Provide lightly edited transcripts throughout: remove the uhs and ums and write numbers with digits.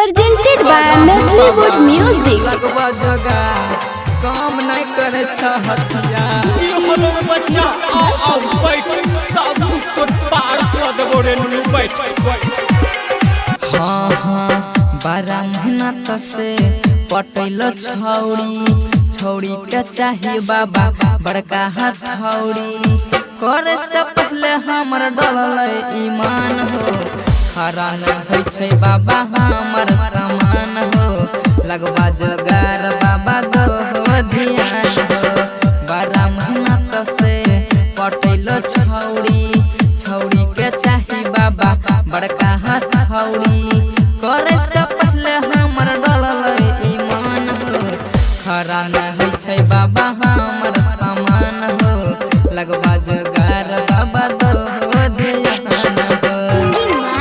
presented by Nagliwood Music। काम नहीं करे हथिया बच्चा आओ बैठ सब तो पार कर देबो रे नुनु बैठ हाँ हाँ बड़ा मेहनत से पटैलो छौड़ी के चाहिए बाबा बड़का हथौड़ी करे से पहले हमर डलल ईमान हो खरा न होइ छै बाबा हमर समान हो लगवा जोगार बाबा दो ध्यान हो बड़ा मेहनत से पटैलो छौड़ी के चाहिए बाबा बड़का हथौड़ी करे से पहले हमर डलल ईमान हो खरा न होइ छै बाबा हमर समान हो लगवा जोगार बाबा दो ध्यान हो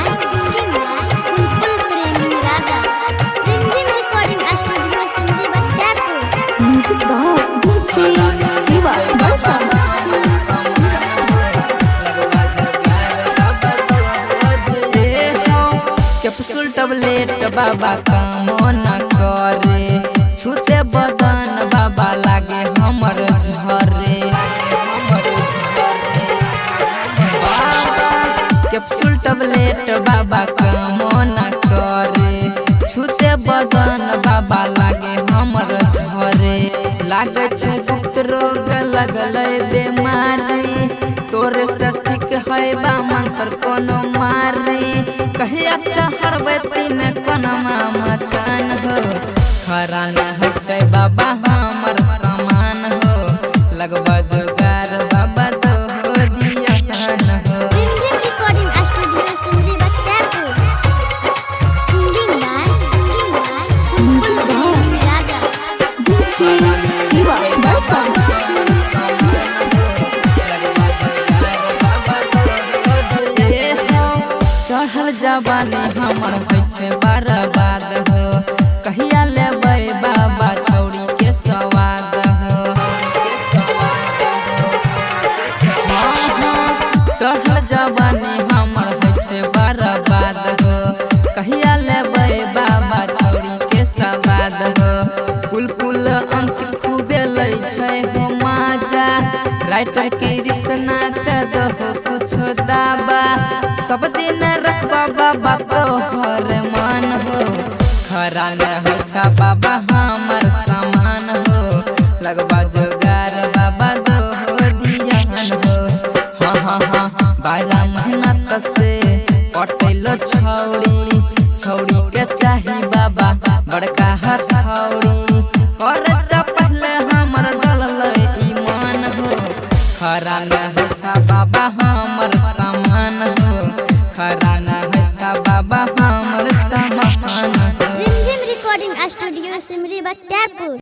कैप्सूल टैबलेट बाबा काम न करे छूते बदन बाबा लागे हमर झरे कैप्सूल टैबलेट बाबा काम न करे छूते बदन बाबा लागे हमर झरे लागे छै गुप्त रोग लगलै बीमारी तोरे से ठीक है बा मंत्र कोनो मारी कहिया चढ़बै तीन कोनमा मचान हो खरा न होइ छै बाबा हमर समान हो लगवा जोगार बाबा दो ध्यान हो चढ़ल जवानी हमर होइ छै बर्बाद हो कहिया लेबै बाबा छौड़ी के स्वाद हो चढ़ल जवानी हमर होइ छै बर्बाद हो कहिया लेबै बाबा छौड़ी के स्वाद हो कुल अंकित खूबे लै छै हो माजा राइटर के रिश्ना के दो कुछो दाबा सब दिन रखबा बाबा तोहर मान हो खरा न होइ छै बाबा हमर समान हो लगवा जोगार बाबा दो ध्यान हो हाँ हाँ बड़ा मेहनत से पटैलो छौड़ी के चाही बाबा बड़का हथौड़ी करे से पहले हमर डलल ईमान हो खरा न होइ छै बाबा हमर समान हो खरा न होइ छै बाबा हमर समान हो रिकॉर्डिंग स्टूडियो सिमरी बख्तियारपुर।